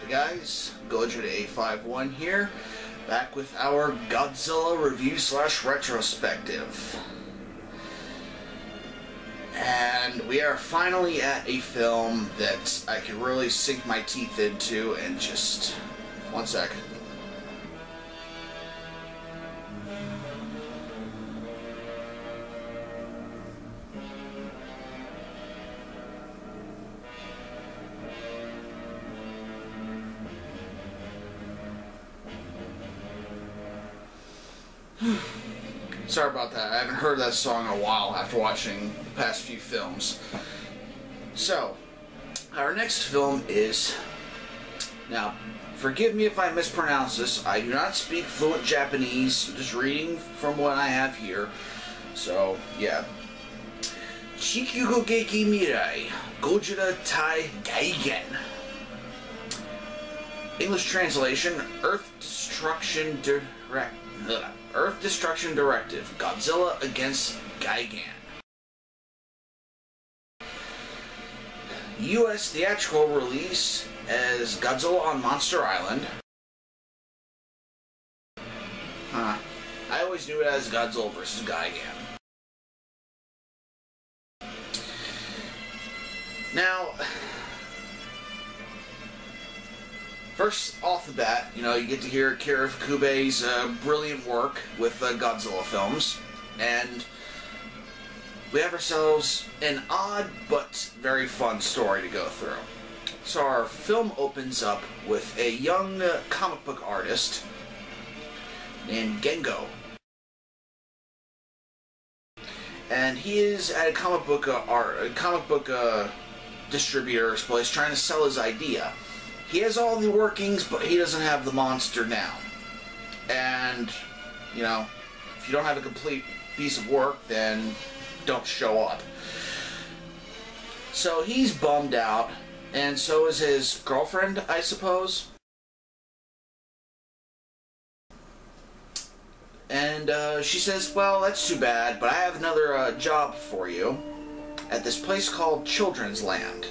Hey guys, Godzilla851 here, back with our Godzilla review / retrospective. And we are finally at a film that I can really sink my teeth into and just... one sec. Sorry about that. I haven't heard that song in a while after watching the past few films. So, our next film is... Now, forgive me if I mispronounce this. I do not speak fluent Japanese. I'm just reading from what I have here. So, yeah. Chikugogeki Mirai Godzilla Tai Gigan. English translation, Earth Destruction Directive, Godzilla against Gigan. U.S. theatrical release as Godzilla on Monster Island. I always knew it as Godzilla vs. Gigan. Now, first off the bat, you get to hear Akira Ifukube's brilliant work with Godzilla films, and we have ourselves an odd but very fun story to go through. So our film opens up with a young comic book artist named Gengo. And he is at a comic book distributor's place trying to sell his idea. He has all the workings, but he doesn't have the monster down. And, if you don't have a complete piece of work, then don't show up. So he's bummed out, and so is his girlfriend, I suppose. And she says, well, that's too bad, but I have another job for you at this place called Children's Land.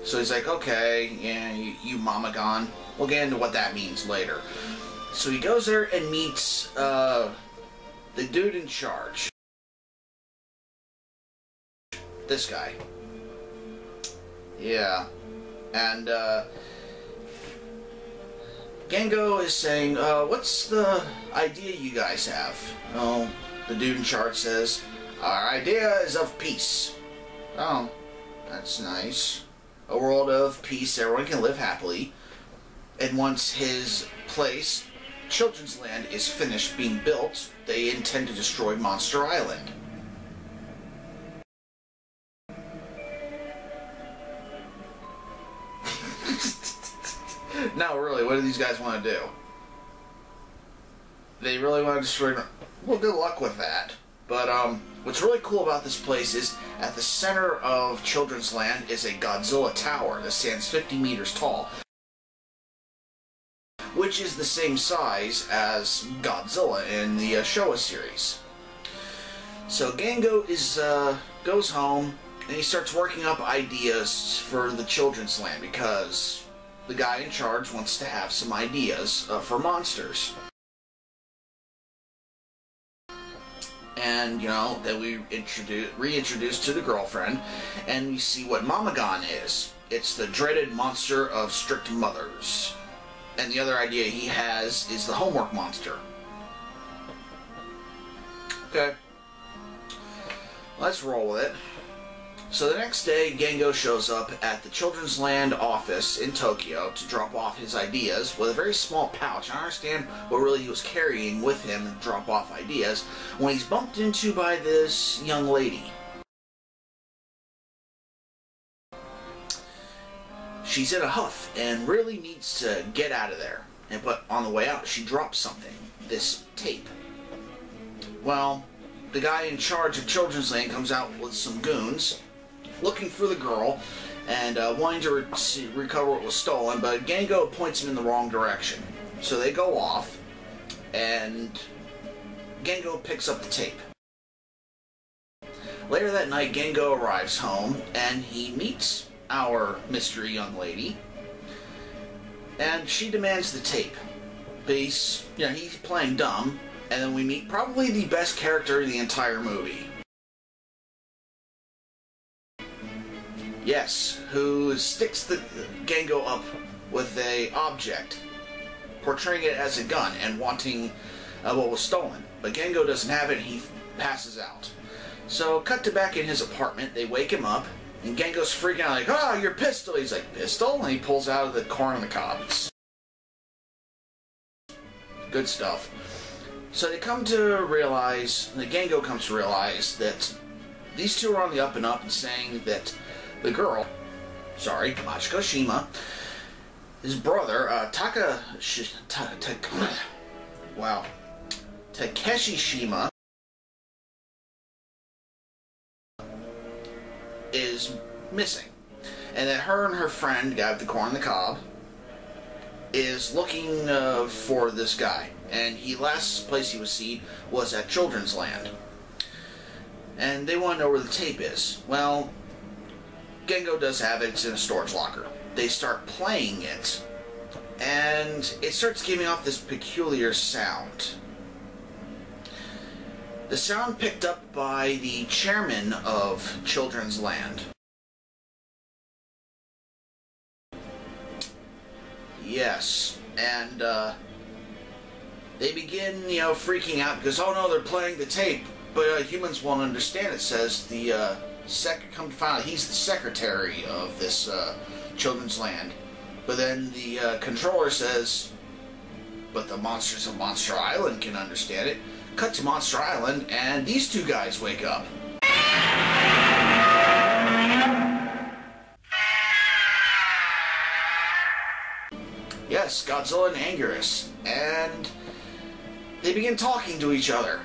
So he's like, okay, yeah, you mama gone. We'll get into what that means later. So he goes there and meets the dude in charge. This guy. Yeah. And Gengo is saying, what's the idea you guys have? Oh, the dude in charge says, our idea is of peace. Oh, that's nice. A world of peace, everyone can live happily. And once his place, Children's Land, is finished being built, they intend to destroy Monster Island. No, really, what do these guys want to do? They really want to destroy... Well, good luck with that. But, what's really cool about this place is, at the center of Children's Land is a Godzilla tower that stands 50 meters tall, which is the same size as Godzilla in the Showa series. So Gengo goes home, and he starts working up ideas for the Children's Land, because the guy in charge wants to have some ideas for monsters. And, then we reintroduce to the girlfriend, and we see what Mamagon is. It's the dreaded monster of strict mothers. And the other idea he has is the homework monster. Okay. Let's roll with it. So the next day, Gengo shows up at the Children's Land office in Tokyo to drop off his ideas with a very small pouch. I don't understand what really he was carrying with him to drop off ideas when he's bumped into by this young lady. She's in a huff and really needs to get out of there. But on the way out, she drops something. This tape. Well, the guy in charge of Children's Land comes out with some goons looking for the girl and wanting to recover what was stolen, but Gengo points him in the wrong direction. So they go off, and Gengo picks up the tape. Later that night, Gengo arrives home, and he meets our mystery young lady, and she demands the tape. But he's playing dumb, and then we meet probably the best character in the entire movie. Yes, who sticks the Gango up with a object, portraying it as a gun and wanting what was stolen. But Gango doesn't have it, and he passes out. So, cut to back in his apartment, they wake him up, and Gango's freaking out like, "Ah, your pistol!" He's like, "Pistol?" And he pulls out of the corn on the cob. Good stuff. So they come to realize, the Gango comes to realize that these two are on the up and up, and saying that the girl, Machiko Shima, his brother, Takeshi Shima, is missing. And that her and her friend, guy with the corn on the cob, is looking for this guy. And last place he was seen was at Children's Land. And they want to know where the tape is. Well, Gango does have it. It's in a storage locker. They start playing it, and it starts giving off this peculiar sound. The sound picked up by the chairman of Children's Land. Yes, and they begin, freaking out because, oh no, they're playing the tape, but humans won't understand. It says come to find out he's the secretary of this Children's Land. But then the controller says, but the monsters of Monster Island can understand it. Cut to Monster Island, and these two guys wake up. Yes, Godzilla and Anguirus. And they begin talking to each other.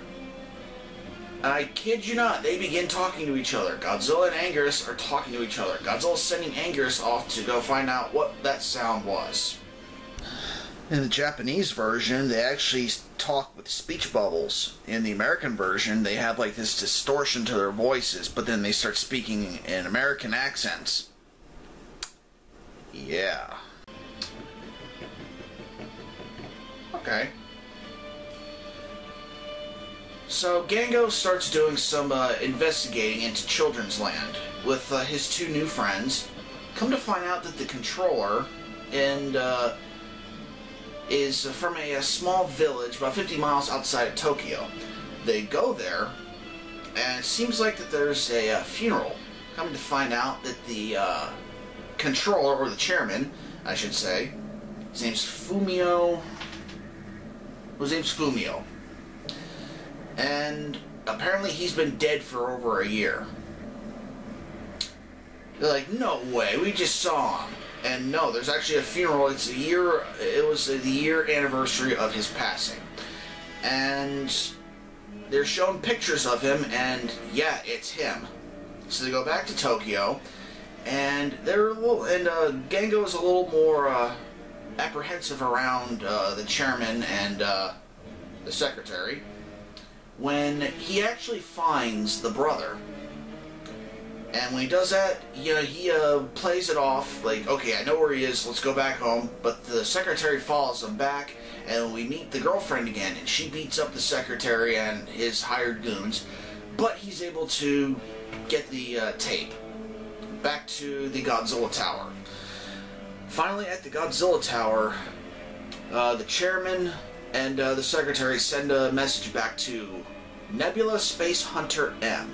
I kid you not, they begin talking to each other. Godzilla and Anguirus are talking to each other. Godzilla's sending Anguirus off to go find out what that sound was. In the Japanese version, they actually talk with speech bubbles. In the American version, they have like this distortion to their voices, but then they start speaking in American accents. Yeah. Okay. So Gango starts doing some investigating into Children's Land with his two new friends. Come to find out that the controller is from a small village about 50 miles outside of Tokyo. They go there, and it seems like that there's a funeral. Come to find out that the controller, or the chairman, I should say, his name's Fumio. And apparently he's been dead for over a year. They're like, no way, we just saw him. And no, there's actually a funeral. It was the year anniversary of his passing. And they're showing pictures of him, and yeah, it's him. So they go back to Tokyo, and Gango is a little more apprehensive around the chairman and the secretary, when he actually finds the brother. And when he does that, he plays it off like, okay, I know where he is, let's go back home. But the secretary follows him back, and we meet the girlfriend again, and she beats up the secretary and his hired goons. But he's able to get the tape back to the Godzilla Tower. Finally, at the Godzilla Tower, the chairman and the secretary send a message back to Nebula Space Hunter M.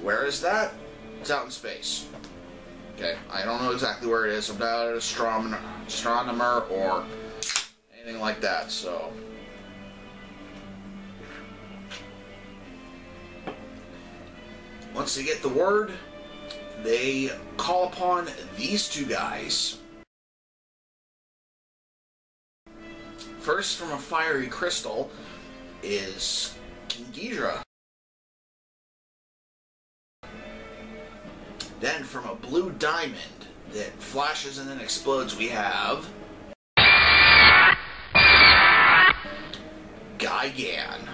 Where is that? It's out in space. Okay, I don't know exactly where it is. I'm not an astronomer or anything like that, so. Once they get the word, they call upon these two guys. First, from a fiery crystal, is King Ghidorah. Then, from a blue diamond that flashes and then explodes, we have Gigan.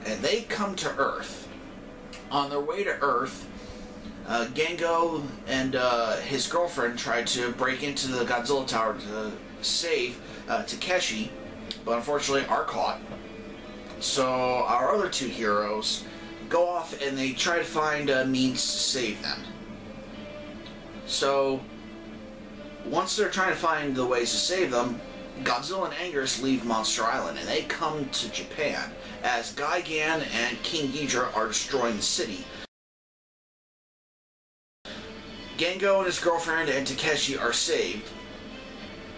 And they come to Earth. On their way to Earth, Gengo and his girlfriend tried to break into the Godzilla tower to save Takeshi, but unfortunately are caught. So our other two heroes go off and they try to find a means to save them. So once they're trying to find the ways to save them, Godzilla and Anguirus leave Monster Island and they come to Japan as Gigan and King Ghidorah are destroying the city. Gengo and his girlfriend and Takeshi are saved,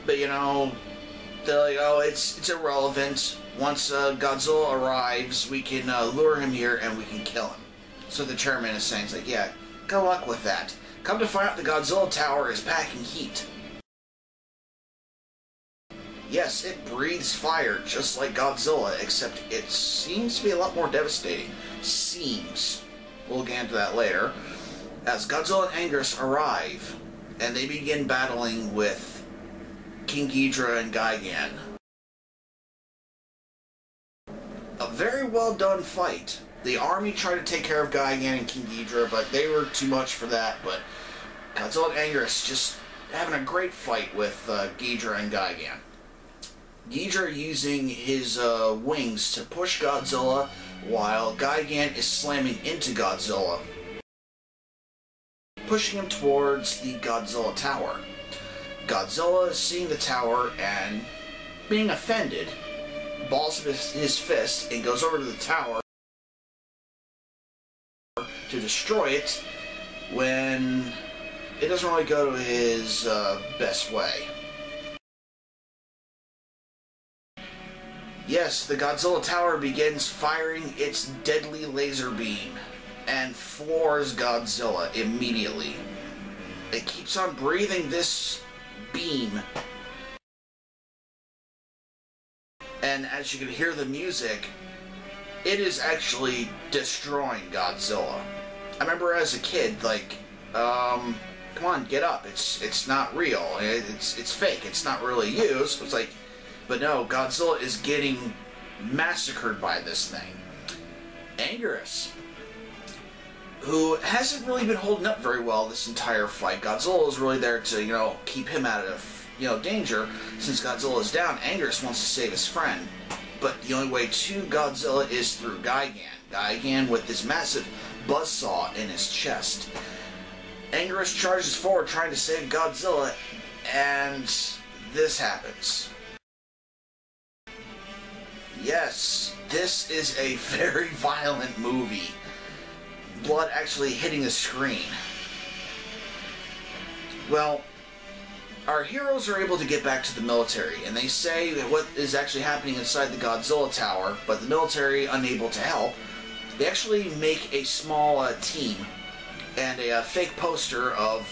but you know, they're like, oh, it's irrelevant. Once Godzilla arrives, we can lure him here and we can kill him. So the chairman is saying, like, yeah, good luck with that. Come to find out the Godzilla tower is packing heat. Yes, it breathes fire just like Godzilla, except it seems to be a lot more devastating. Seems. We'll get into that later. As Godzilla and Anguirus arrive, and they begin battling with King Ghidorah and Gigan. A very well done fight. The army tried to take care of Gigan and King Ghidorah, but they were too much for that. But Godzilla and Anguirus just having a great fight with Ghidorah and Gigan. Ghidorah using his wings to push Godzilla, while Gigan is slamming into Godzilla, pushing him towards the Godzilla tower. Godzilla, seeing the tower and being offended, balls up his fist and goes over to the tower to destroy it, when it doesn't really go to his best way. Yes, the Godzilla tower begins firing its deadly laser beam and floors Godzilla immediately. It keeps on breathing this beam, and as you can hear the music, it is actually destroying Godzilla. I remember as a kid, like, come on, get up. It's not real. It's fake. It's not really you. So it's like, but no, Godzilla is getting massacred by this thing. Anguirus, who hasn't really been holding up very well this entire fight. Godzilla is really there to, you know, keep him out of, you know, danger. Since Godzilla is down, Anguirus wants to save his friend. But the only way to Godzilla is through Gigan. Gigan with this massive buzzsaw in his chest. Anguirus charges forward trying to save Godzilla, and this happens. Yes, this is a very violent movie. Blood actually hitting the screen. Well, our heroes are able to get back to the military, and they say what is actually happening inside the Godzilla tower, but the military, unable to help, they actually make a small team and a fake poster of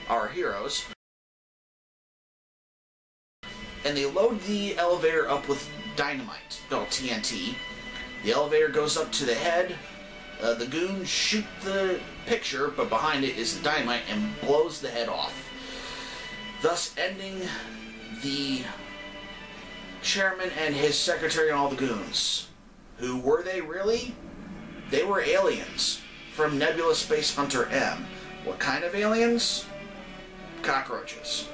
our heroes, and they load the elevator up with dynamite, no, TNT. The elevator goes up to the head. The goons shoot the picture, but behind it is the dynamite and blows the head off, thus ending the chairman and his secretary and all the goons. Who were they really? They were aliens from Nebula Space Hunter M. What kind of aliens? Cockroaches.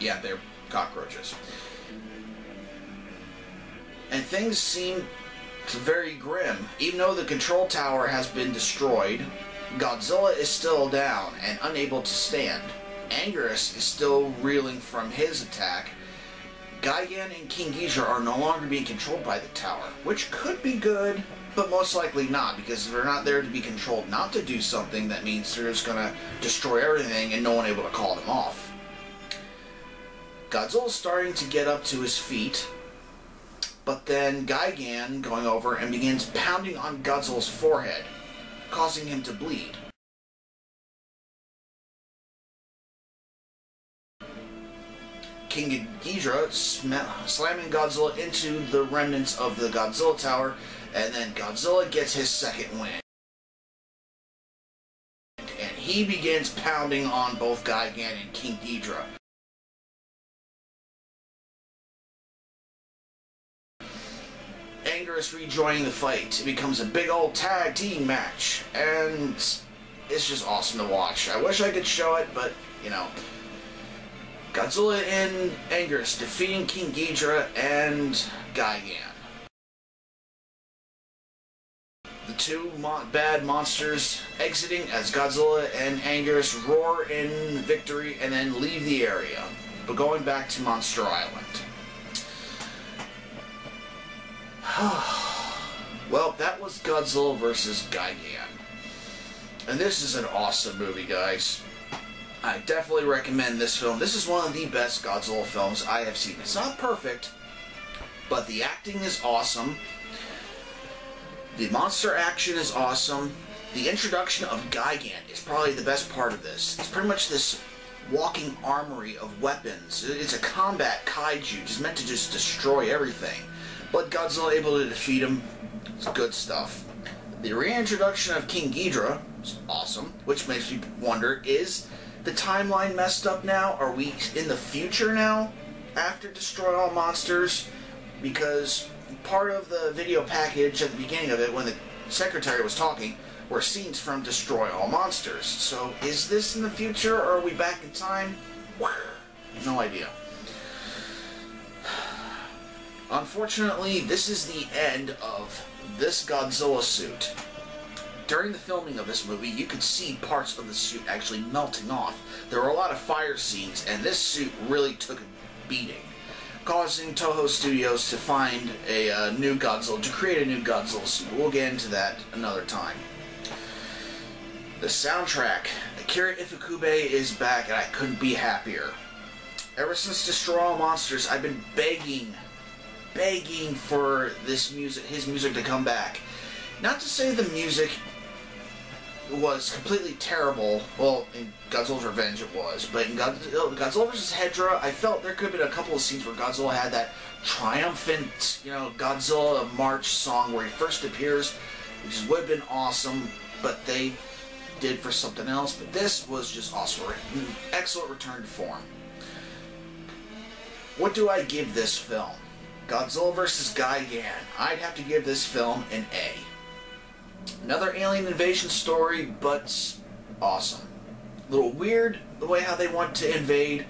Yeah, they're cockroaches. And things seem very grim. Even though the control tower has been destroyed, Godzilla is still down and unable to stand. Anguirus is still reeling from his attack. Gigan and King Ghidorah are no longer being controlled by the tower, which could be good, but most likely not, because if they're not there to be controlled not to do something, that means they're just going to destroy everything and no one able to call them off. Godzilla's starting to get up to his feet, but then Gigan going over and begins pounding on Godzilla's forehead, causing him to bleed. King Ghidorah slamming Godzilla into the remnants of the Godzilla tower, and then Godzilla gets his second wind. And he begins pounding on both Gigan and King Ghidorah. Anguirus rejoining the fight. It becomes a big old tag team match, and it's just awesome to watch. I wish I could show it, but, you know. Godzilla and Anguirus defeating King Ghidorah and Gigan. The two bad monsters exiting as Godzilla and Anguirus roar in victory and then leave the area, but going back to Monster Island. Well, that was Godzilla vs. Gigan. And this is an awesome movie, guys. I definitely recommend this film. This is one of the best Godzilla films I have seen. It's not perfect, but the acting is awesome. The monster action is awesome. The introduction of Gigan is probably the best part of this. It's pretty much this walking armory of weapons. It's a combat kaiju, just meant to just destroy everything. But Godzilla able to defeat him. It's good stuff. The reintroduction of King Ghidorah is awesome, which makes me wonder, is the timeline messed up now? Are we in the future now after Destroy All Monsters? Because part of the video package at the beginning of it, when the secretary was talking, were scenes from Destroy All Monsters. So is this in the future, or are we back in time? No idea. Unfortunately, this is the end of this Godzilla suit. During the filming of this movie, you could see parts of the suit actually melting off. There were a lot of fire scenes, and this suit really took a beating, causing TOHO Studios to find a new Godzilla, to create a new Godzilla suit. We'll get into that another time. The soundtrack, Akira Ifukube is back, and I couldn't be happier. Ever since Destroy All Monsters, I've been begging for this music, his music to come back. Not to say the music was completely terrible. Well, in Godzilla's Revenge it was, but in Godzilla vs. Hedorah, I felt there could have been a couple of scenes where Godzilla had that triumphant, you know, Godzilla march song where he first appears, which would have been awesome, but they did for something else. But this was just awesome. Excellent return to form. What do I give this film? Godzilla vs. Gigan. I'd have to give this film an A. Another alien invasion story, but awesome. A little weird the way how they want to invade,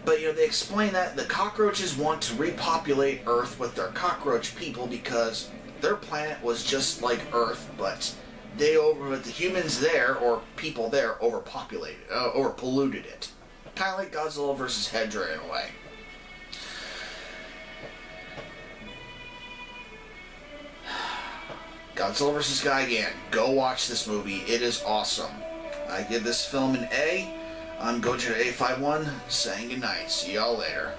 but you know, they explain that the cockroaches want to repopulate Earth with their cockroach people because their planet was just like Earth, but the humans there, or people there, overpolluted it. Kind of like Godzilla vs. Hedorah in a way. Godzilla vs. Gigan. Go watch this movie. It is awesome. I give this film an A. I'm Gojo A51 saying goodnight. See y'all later.